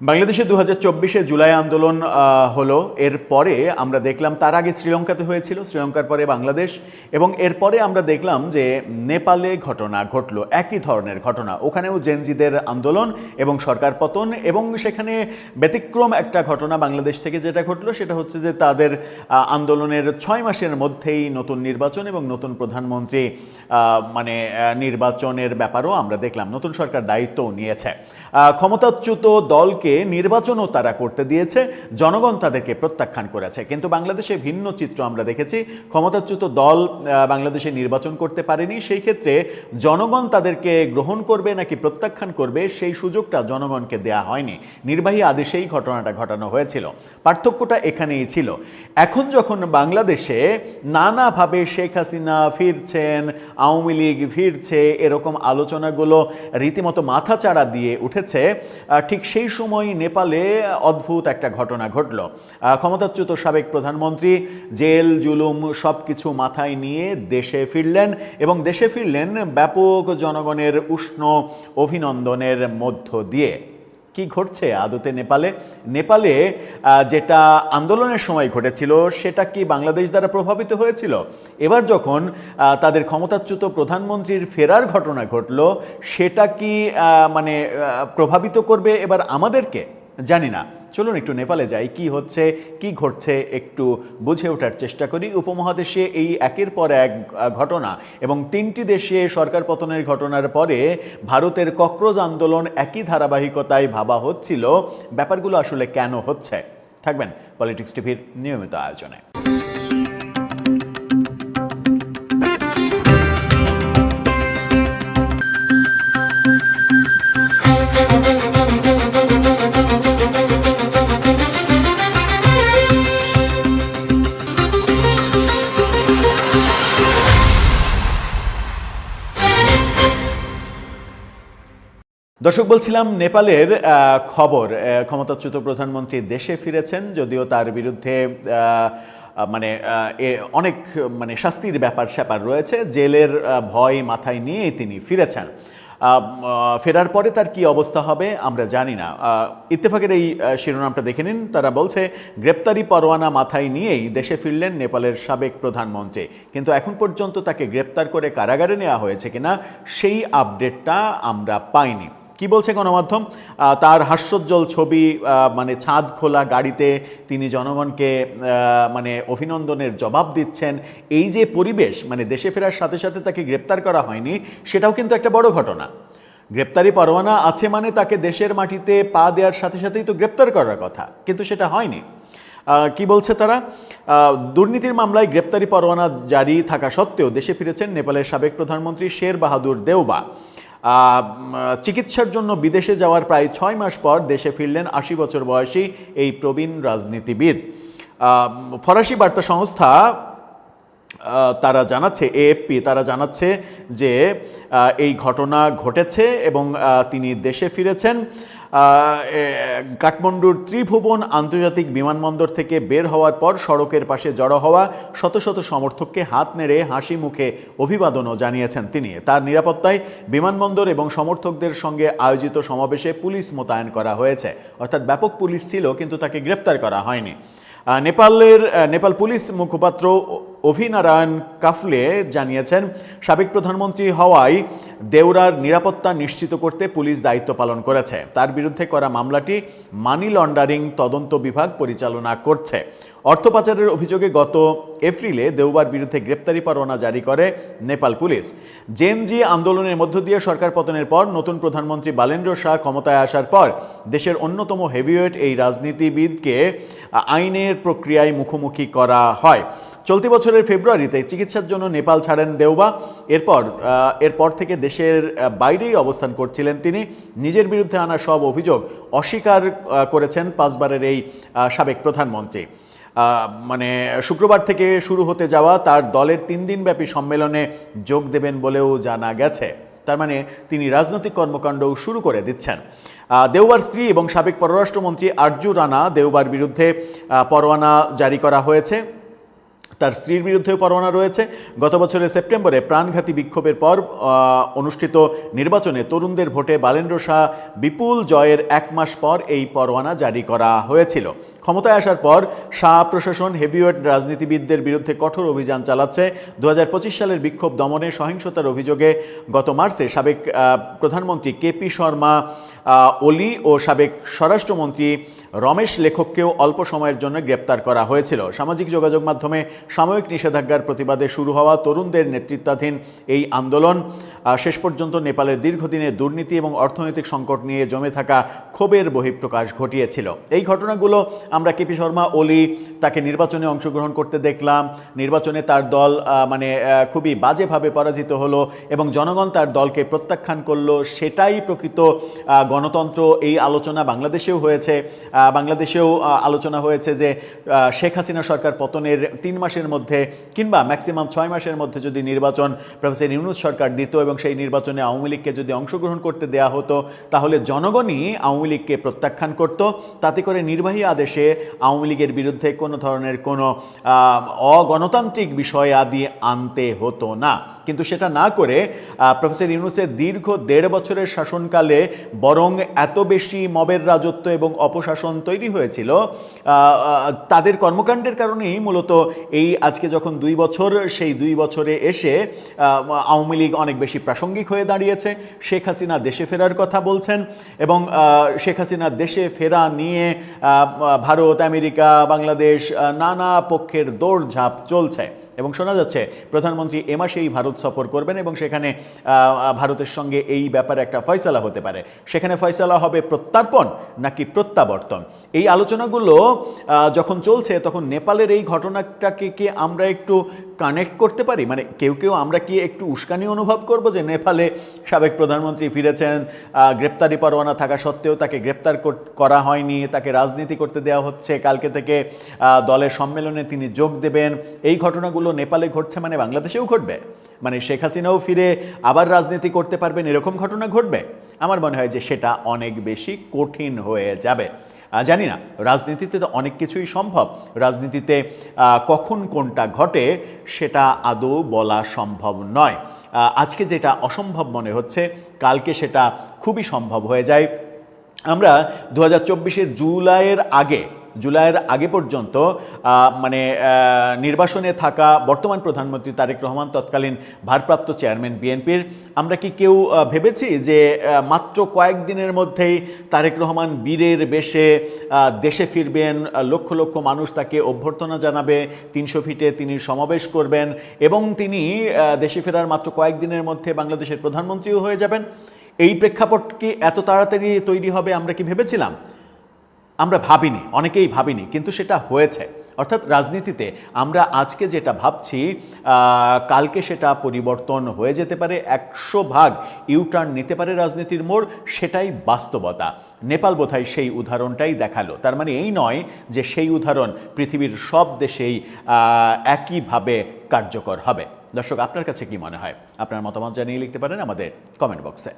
বাংলাদেশে 2024-এ জুলাই আন্দোলন হলো। এরপরে আমরা দেখলাম, তার আগে শ্রীলঙ্কাতে হয়েছিল, শ্রীলঙ্কার পরে বাংলাদেশ, এবং এরপরে আমরা দেখলাম যে নেপালে ঘটনা ঘটলো, একই ধরনের ঘটনা। ওখানেও জেনজিদের আন্দোলন এবং সরকার পতন, এবং সেখানে ব্যতিক্রম একটা ঘটনা বাংলাদেশ থেকে যেটা ঘটলো সেটা হচ্ছে যে তাদের আন্দোলনের 6 মাসের মধ্যেই নতুন নির্বাচন এবং নতুন প্রধানমন্ত্রী নির্বাচনের ব্যাপারও আমরা দেখলাম। নতুন সরকার দায়িত্বও নিয়েছে। ক্ষমতাচ্যুত দলকে নির্বাচনও তারা করতে দিয়েছে, জনগণ তাদেরকে প্রত্যাখ্যান করেছে। কিন্তু বাংলাদেশে ভিন্ন চিত্র আমরা দেখেছি। ক্ষমতাচ্যুত দল বাংলাদেশে নির্বাচন করতে পারেনি, সেই ক্ষেত্রে জনগণ তাদেরকে গ্রহণ করবে নাকি প্রত্যাখ্যান করবে সেই সুযোগটা জনগণকে দেয়া হয়নি। নির্বাহী আদেশেই ঘটনাটা ঘটানো হয়েছিল। পার্থক্যটা এখানেই ছিল। এখন যখন বাংলাদেশে নানাভাবে শেখ হাসিনা ফিরছেন, আওয়ামী লীগ ফিরছে, এরকম আলোচনাগুলো রীতিমতো মাথাচাড়া দিয়ে উঠেছে, ঠিক সেই সময় নেপালে অদ্ভুত একটা ঘটনা ঘটল। ক্ষমতাচ্যুত সাবেক প্রধানমন্ত্রী জেল জুলুম সব কিছু মাথায় নিয়ে দেশে ফিরলেন, এবং দেশে ফিরলেন ব্যাপক জনগণের উষ্ণ অভিনন্দনের মধ্য দিয়ে। কি ঘটছে আদতে নেপালে? নেপালে যেটা আন্দোলনের সময় ঘটেছিল সেটা কি বাংলাদেশ দ্বারা প্রভাবিত হয়েছিল? এবার যখন তাদের ক্ষমতাচ্যুত প্রধানমন্ত্রীর ফেরার ঘটনা ঘটল, সেটা কি প্রভাবিত করবে এবার আমাদেরকে? জানি না। চলুন একটু নেপালে যাই, কি হচ্ছে কি ঘটছে একটু বুঝে ওঠার চেষ্টা করি। উপমহাদেশে এই একের পর এক ঘটনা, এবং 3টি দেশে সরকার পতনের ঘটনার পরে ভারতের ককরোজ আন্দোলন একই ধারাবাহিকতায় ভাবা হচ্ছিল ব্যাপারগুলো আসলে কেন হচ্ছে। থাকবেন পলিটিক্স টিভির নিয়মিত আয়োজনে। দর্শক, বলছিলাম নেপালের খবর। ক্ষমতাচ্যুত প্রধানমন্ত্রী দেশে ফিরেছেন, যদিও তার বিরুদ্ধে অনেক শাস্তির ব্যাপার স্যাপার রয়েছে। জেলের ভয় মাথায় নিয়েই তিনি ফিরেছেন। ফেরার পরে তার কি অবস্থা হবে আমরা জানি না। ইত্তেফাকের এই শিরোনামটা দেখে নিন। তারা বলছে, গ্রেপ্তারি পরোয়ানা মাথায় নিয়েই দেশে ফিরলেন নেপালের সাবেক প্রধানমন্ত্রী, কিন্তু এখন পর্যন্ত তাকে গ্রেপ্তার করে কারাগারে নেওয়া হয়েছে কিনা সেই আপডেটটা আমরা পাইনি। কি বলছে গণমাধ্যম? তার হাস্যোজ্জ্বল ছবি, ছাদ খোলা গাড়িতে তিনি জনগণকে অভিনন্দনের জবাব দিচ্ছেন। এই যে পরিবেশ, দেশে ফেরার সাথে সাথে তাকে গ্রেপ্তার করা হয়নি, সেটাও কিন্তু একটা বড় ঘটনা। গ্রেপ্তারি পরোয়ানা আছে মানে তাকে দেশের মাটিতে পা দেওয়ার সাথে সাথেই তো গ্রেপ্তার করার কথা, কিন্তু সেটা হয়নি। কি বলছে তারা? দুর্নীতির মামলায় গ্রেপ্তারি পরোয়ানা জারি থাকা সত্ত্বেও দেশে ফিরেছেন নেপালের সাবেক প্রধানমন্ত্রী শের বাহাদুর দেউবা। চিকিৎসার জন্য বিদেশে যাওয়ার প্রায় 6 মাস পর দেশে ফিরলেন 80 বছর বয়সী এই প্রবীণ রাজনীতিবিদ। ফরাসি বার্তা সংস্থা তারা জানাচ্ছে, এএফপি তারা জানাচ্ছে যে এই ঘটনা ঘটেছে এবং তিনি দেশে ফিরেছেন। কাঠমান্ডুর ত্রিভুবন আন্তর্জাতিক বিমানবন্দর থেকে বের হওয়ার পর সড়কের পাশে জড়ো হওয়া শত শত সমর্থককে হাত নেড়ে হাসি মুখে অভিবাদনও জানিয়েছেন তিনি। তার নিরাপত্তায় বিমানবন্দর এবং সমর্থকদের সঙ্গে আয়োজিত সমাবেশে পুলিশ মোতায়েন করা হয়েছে। অর্থাৎ ব্যাপক পুলিশ ছিল, কিন্তু তাকে গ্রেপ্তার করা হয়নি। নেপাল পুলিশ মুখপাত্র অভিনারায়ণ কাফলে জানিয়েছেন, সাবেক প্রধানমন্ত্রী হওয়ায় দেউরার নিরাপত্তা নিশ্চিত করতে পুলিশ দায়িত্ব পালন করেছে। তার বিরুদ্ধে করা মামলাটি মানি লন্ডারিং তদন্ত বিভাগ পরিচালনা করছে। অর্থ পাচারের অভিযোগে গত এপ্রিলে দেউবার বিরুদ্ধে গ্রেপ্তারি পরোয়ানা জারি করে নেপাল পুলিশ। জেনজি আন্দোলনের মধ্য দিয়ে সরকার পতনের পর নতুন প্রধানমন্ত্রী বালেন্দ্র শাহ ক্ষমতায় আসার পর দেশের অন্যতম হেভিওয়েট এই রাজনীতিবিদকে আইনের প্রক্রিয়ায় মুখোমুখি করা হয়। চলতি বছরের ফেব্রুয়ারিতে চিকিৎসার জন্য নেপাল ছাড়েন দেউবা। এরপর থেকে দেশের বাইরেই অবস্থান করছিলেন তিনি। নিজের বিরুদ্ধে আনা সব অভিযোগ অস্বীকার করেছেন 5 বারের এই সাবেক প্রধানমন্ত্রী। শুক্রবার থেকে শুরু হতে যাওয়া তার দলের 3 দিনব্যাপী সম্মেলনে যোগ দেবেন বলেও জানা গেছে। তার তিনি রাজনৈতিক কর্মকাণ্ডও শুরু করে দিচ্ছেন। দেউবার স্ত্রী এবং সাবেক পররাষ্ট্রমন্ত্রী আরজু রানা দেউবার বিরুদ্ধে পরোয়ানা জারি করা হয়েছে। তার স্ত্রীর বিরুদ্ধে পরোয়ানা রয়েছে। গত বছরের সেপ্টেম্বরে প্রাণঘাতী বিক্ষোভের পর অনুষ্ঠিত নির্বাচনে তরুণদের ভোটে বালেন্দ্র শাহ বিপুল জয়ের 1 মাস পর এই পরোয়ানা জারি করা হয়েছিল। ক্ষমতায় আসার পর শাহ প্রশাসন হেভিওয়েট রাজনীতিবিদদের বিরুদ্ধে কঠোর অভিযান চালাচ্ছে। 2025 সালের বিক্ষোভ দমনে সহিংসতার অভিযোগে গত মার্চে সাবেক প্রধানমন্ত্রী কেপি শর্মা ওলি ও সাবেক স্বরাষ্ট্রমন্ত্রী রমেশ লেখককেও অল্প সময়ের জন্য গ্রেপ্তার করা হয়েছিল। সামাজিক যোগাযোগ মাধ্যমে সাময়িক নিষেধাজ্ঞার প্রতিবাদে শুরু হওয়া তরুণদের নেতৃত্বাধীন এই আন্দোলন শেষ পর্যন্ত নেপালের দীর্ঘদিনের দুর্নীতি এবং অর্থনৈতিক সংকট নিয়ে জমে থাকা ক্ষোভের বহিঃপ্রকাশ ঘটিয়েছিল। এই ঘটনাগুলো আমরা কেপি শর্মা ওলি তাকে নির্বাচনে অংশগ্রহণ করতে দেখলাম, নির্বাচনে তার দল খুবই বাজেভাবে পরাজিত হলো এবং জনগণ তার দলকে প্রত্যাখ্যান করলো। সেটাই প্রকৃত গণতন্ত্র। এই আলোচনা বাংলাদেশেও হয়েছে। বাংলাদেশেও আলোচনা হয়েছে যে শেখ হাসিনা সরকার পতনের 3 মাসের মধ্যে কিংবা ম্যাক্সিমাম 6 মাসের মধ্যে যদি নির্বাচন প্রফেসর ইউনূস সরকার দিত এবং সেই নির্বাচনে আওয়ামী লীগকে যদি অংশগ্রহণ করতে দেয়া হতো, তাহলে জনগণই আওয়ামী লীগকে প্রত্যাখ্যান করত। তাতে করে নির্বাহী আদেশে আওয়ামী লীগের বিরুদ্ধে কোনো ধরনের কোনো অগণতান্ত্রিক বিষয় আদি আনতে হতো না। কিন্তু সেটা না করে প্রফেসর ইউনূসের দীর্ঘ 1.5 বছরের শাসনকালে বরং এত বেশি মবের রাজত্ব এবং অপশাসন তৈরি হয়েছিল তাদের কর্মকাণ্ডের কারণেই মূলত এই আজকে যখন 2 বছর, সেই 2 বছরে এসে আওয়ামী লীগ অনেক বেশি প্রাসঙ্গিক হয়ে দাঁড়িয়েছে। শেখ হাসিনা দেশে ফেরার কথা বলছেন এবং শেখ হাসিনা দেশে ফেরা নিয়ে ভারত, আমেরিকা, বাংলাদেশ নানা পক্ষের দৌড়ঝাঁপ চলছে এবং শোনা যাচ্ছে প্রধানমন্ত্রী এ মাসেই ভারত সফর করবেন এবং সেখানে ভারতের সঙ্গে এই ব্যাপারে একটা ফয়সালা হতে পারে। সেখানে ফয়সালা হবে প্রত্যার্পণ নাকি প্রত্যাবর্তন। এই আলোচনাগুলো যখন চলছে তখন নেপালের এই ঘটনাটাকে কি আমরা একটু কানেক্ট করতে পারি? মানে কেউ কেউ আমরা কি একটু উস্কানি অনুভব করব যে নেপালে সাবেক প্রধানমন্ত্রী ফিরেছেন, গ্রেপ্তারি পরোয়ানা থাকা সত্ত্বেও তাকে গ্রেপ্তার করা হয়নি, তাকে রাজনীতি করতে দেওয়া হচ্ছে, কালকে থেকে দলের সম্মেলনে তিনি যোগ দেবেন। এই ঘটনাগুলো নেপালে ঘটছে মানে বাংলাদেশেও ঘটবে? মানে শেখ হাসিনাও ফিরে আবার রাজনীতি করতে পারবেন এরকম ঘটনা ঘটবে? আমার মনে হয় যে সেটা অনেক বেশি কঠিন হয়ে যাবে। জানি না, রাজনীতিতে তো অনেক কিছুই সম্ভব। রাজনীতিতে কখন কোনটা ঘটে সেটা আদৌ বলা সম্ভব নয়। আজকে যেটা অসম্ভব মনে হচ্ছে কালকে সেটা খুবই সম্ভব হয়ে যায়। আমরা 2024-এর জুলাইয়ের আগে পর্যন্ত মানে নির্বাসনে থাকা বর্তমান প্রধানমন্ত্রী তারেক রহমান, তৎকালীন ভারপ্রাপ্ত চেয়ারম্যান বিএনপির, আমরা কি কেউ ভেবেছি যে মাত্র কয়েকদিনের মধ্যেই তারেক রহমান বীরের বেশে দেশে ফিরবেন, লক্ষ লক্ষ মানুষ তাকে অভ্যর্থনা জানাবে, 300 ফিটে তিনি সমাবেশ করবেন এবং তিনি দেশে ফেরার মাত্র কয়েকদিনের মধ্যে বাংলাদেশের প্রধানমন্ত্রীও হয়ে যাবেন? এই প্রেক্ষাপট কি এত তাড়াতাড়ি তৈরি হবে আমরা কি ভেবেছিলাম? আমরা ভাবিনি, অনেকেই ভাবিনি, কিন্তু সেটা হয়েছে। অর্থাৎ রাজনীতিতে আমরা আজকে যেটা ভাবছি কালকে সেটা পরিবর্তন হয়ে যেতে পারে, 100 ভাগ ইউটার্ন নিতে পারে রাজনীতির মোড়। সেটাই বাস্তবতা। নেপাল বোধহয় সেই উদাহরণটাই দেখালো। তার মানে এই নয় যে সেই উদাহরণ পৃথিবীর সব দেশেই একইভাবে কার্যকর হবে। দর্শক, আপনার কাছে কি মনে হয়? আপনার মতামত জানিয়ে লিখতে পারেন আমাদের কমেন্ট বক্সে।